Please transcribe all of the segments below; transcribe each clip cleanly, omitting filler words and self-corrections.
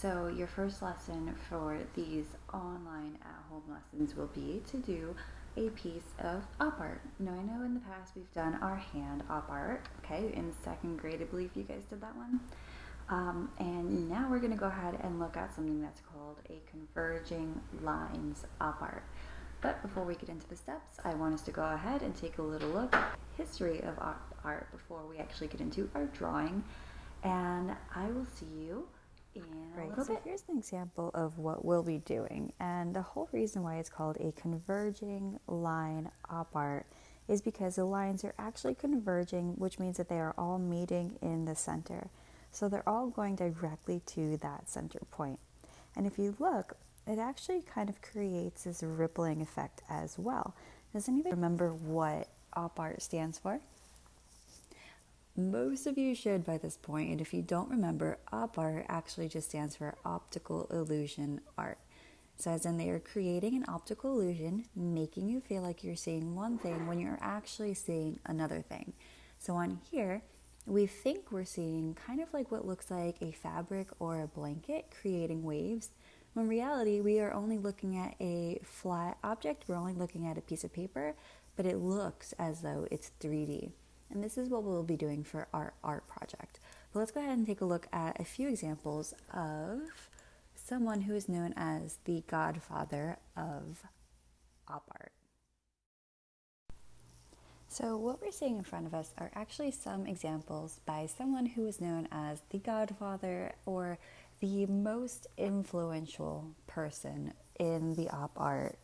So your first lesson for these online at-home lessons will be to do a piece of op art. Now I know in the past we've done our hand op art, okay, in second grade I believe you guys did that one. And now we're going to go ahead and look at something that's called a converging lines op art. But before we get into the steps, I want us to go ahead and take a little look at the history of op art before we actually get into our drawing. And I will see you in a little bit. Here's an example of what we'll be doing, and the whole reason why it's called a converging line op art is because the lines are actually converging, which means that they are all meeting in the center. So they're all going directly to that center point. And if you look, it actually kind of creates this rippling effect as well. Does anybody remember what op art stands for? Most of you should by this point, and if you don't remember, op art actually just stands for optical illusion art. So as in they are creating an optical illusion, making you feel like you're seeing one thing when you're actually seeing another thing. So on here, we think we're seeing kind of like what looks like a fabric or a blanket creating waves. When in reality, we are only looking at a flat object, we're only looking at a piece of paper, but it looks as though it's 3D. And this is what we'll be doing for our art project. But let's go ahead and take a look at a few examples of someone who is known as the godfather of op art. So what we're seeing in front of us are actually some examples by someone who is known as the godfather or the most influential person in the op art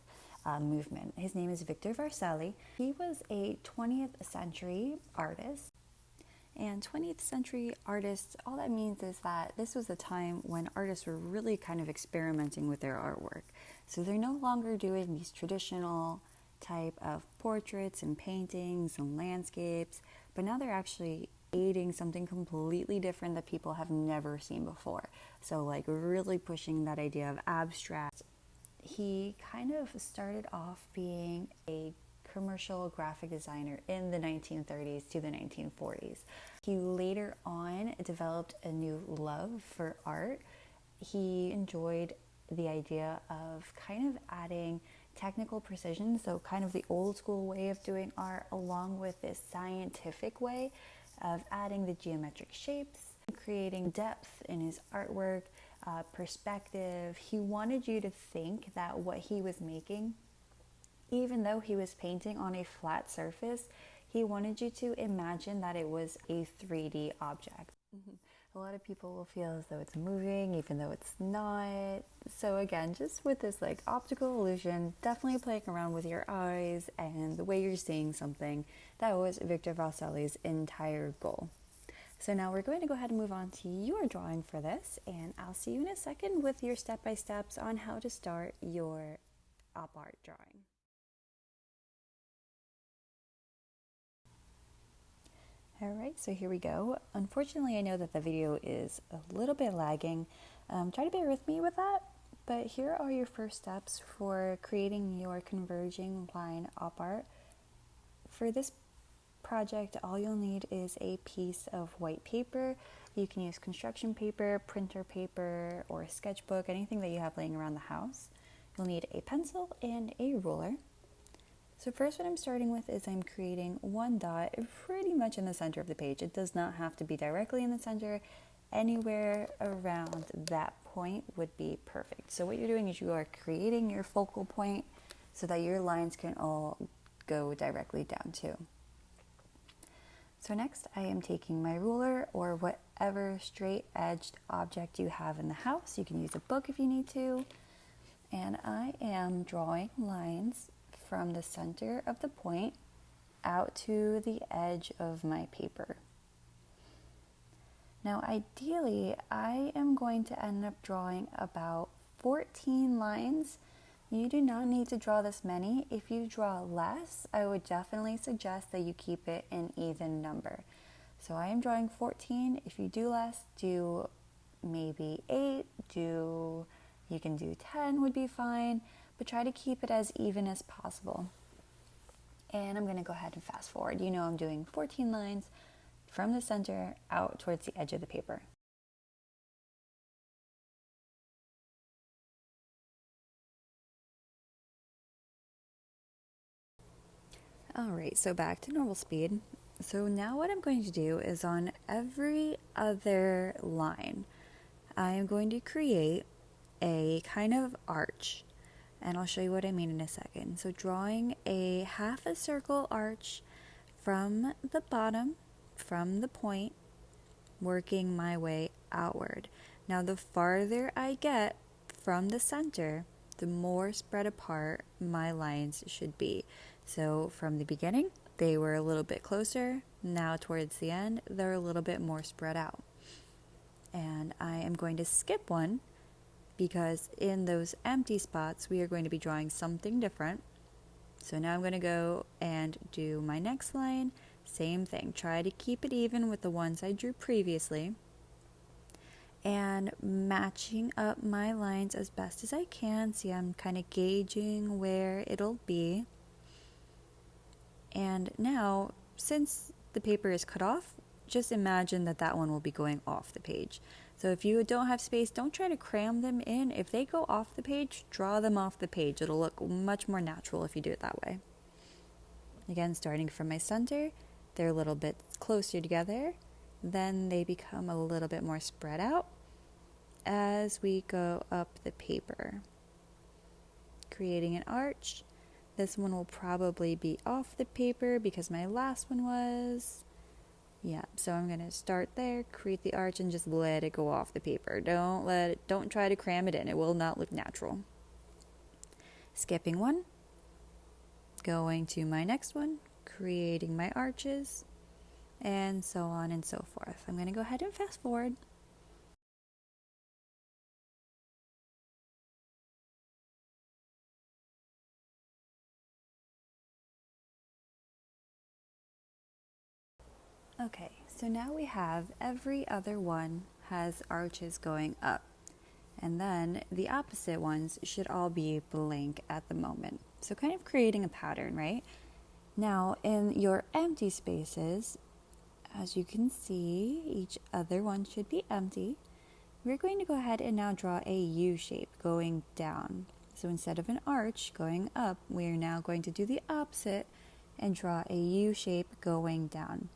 movement. His name is Victor Vasarely. He was a 20th century artist. And 20th century artists, all that means is that this was a time when artists were really kind of experimenting with their artwork. So they're no longer doing these traditional type of portraits and paintings and landscapes, but now they're actually aiding something completely different that people have never seen before. So like really pushing that idea of abstract. He kind of started off being a commercial graphic designer in the 1930s to the 1940s. He later on developed a new love for art. He enjoyed the idea of kind of adding technical precision, so kind of the old school way of doing art, along with this scientific way of adding the geometric shapes, creating depth in his artwork, perspective. He wanted you to think that what he was making, even though he was painting on a flat surface, he wanted you to imagine that it was a 3D object. A lot of people will feel as though it's moving, even though it's not. So again, just with this like optical illusion, definitely playing around with your eyes and the way you're seeing something. That was Victor Vasarely's entire goal. So now we're going to go ahead and move on to your drawing for this, and I'll see you in a second with your step-by-steps on how to start your op art drawing. Alright, so here we go. Unfortunately, I know that the video is a little bit lagging. Try to bear with me with that, but here are your first steps for creating your converging line op art. For this project, all you'll need is a piece of white paper. You can use construction paper, printer paper, or a sketchbook, anything that you have laying around the house. You'll need a pencil and a ruler. So first what I'm starting with is I'm creating one dot pretty much in the center of the page. It does not have to be directly in the center. Anywhere around that point would be perfect. So what you're doing is you are creating your focal point so that your lines can all go directly down too. So next I am taking my ruler or whatever straight-edged object you have in the house. You can use a book if you need to. And I am drawing lines from the center of the point out to the edge of my paper. Now ideally, I am going to end up drawing about 14 lines. You do not need to draw this many. If you draw less, I would definitely suggest that you keep it an even number. So I am drawing 14. If you do less, do maybe 8, you can do 10 would be fine, but try to keep it as even as possible. And I'm going to go ahead and fast forward. You know I'm doing 14 lines from the center out towards the edge of the paper. Alright, so back to normal speed. So now what I'm going to do is on every other line, I am going to create a kind of arch. And I'll show you what I mean in a second. So drawing a half a circle arch from the bottom, from the point, working my way outward. Now the farther I get from the center, the more spread apart my lines should be. So from the beginning, they were a little bit closer. Now towards the end, they're a little bit more spread out. And I am going to skip one because in those empty spots, we are going to be drawing something different. So now I'm going to go and do my next line. Same thing. Try to keep it even with the ones I drew previously. And matching up my lines as best as I can. See, I'm kind of gauging where it'll be. And now, since the paper is cut off, just imagine that that one will be going off the page. So if you don't have space, don't try to cram them in. If they go off the page, draw them off the page. It'll look much more natural if you do it that way. Again, starting from my center, they're a little bit closer together. Then they become a little bit more spread out as we go up the paper. Creating an arch. This one will probably be off the paper because my last one was. Yeah, so I'm going to start there, create the arch, and just let it go off the paper. Don't try to cram it in. It will not look natural. Skipping one. Going to my next one, creating my arches, and so on and so forth. I'm going to go ahead and fast forward. Okay, so now we have every other one has arches going up. And then the opposite ones should all be blank at the moment. So kind of creating a pattern, right? Now in your empty spaces, as you can see, each other one should be empty. We're going to go ahead and now draw a U shape going down. So instead of an arch going up, we're now going to do the opposite and draw a U shape going down.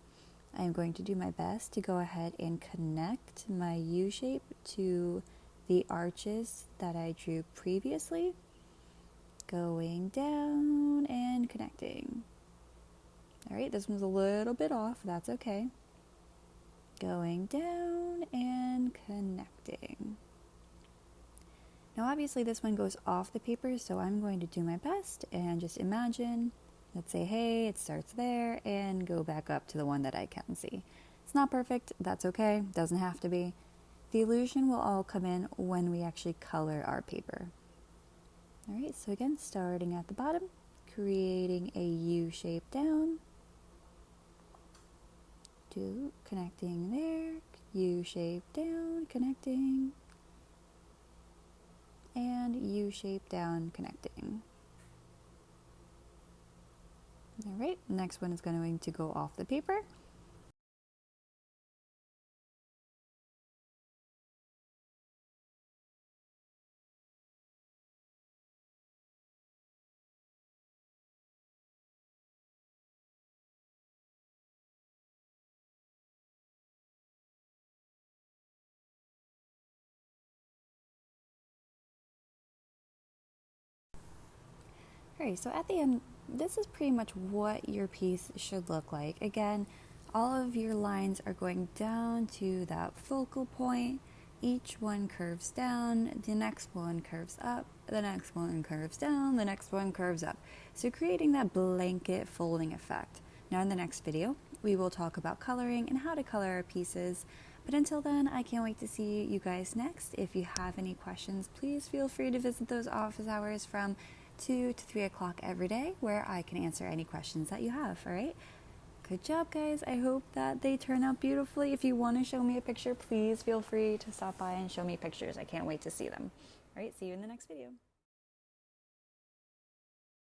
I'm going to do my best to go ahead and connect my U shape to the arches that I drew previously, going down and connecting. All right, this one's a little bit off, that's okay. Going down and connecting. Now obviously this one goes off the paper, so I'm going to do my best and just imagine. Let's say, hey, it starts there, and go back up to the one that I can see. It's not perfect, that's okay, doesn't have to be. The illusion will all come in when we actually color our paper. All right, so again, starting at the bottom, creating a U shape down, connecting there, U shape down, connecting, and U shape down, connecting. All right, next one is going to go off the paper. All right, so at the end, this is pretty much what your piece should look like. Again, all of your lines are going down to that focal point. Each one curves down, the next one curves up, the next one curves down, the next one curves up. So creating that blanket folding effect. Now in the next video, we will talk about coloring and how to color our pieces. But until then, I can't wait to see you guys next. If you have any questions, please feel free to visit those office hours from 2 to 3 o'clock every day, where I can answer any questions that you have, all right? Good job, guys. I hope that they turn out beautifully. If you want to show me a picture, please feel free to stop by and show me pictures. I can't wait to see them. All right, see you in the next video.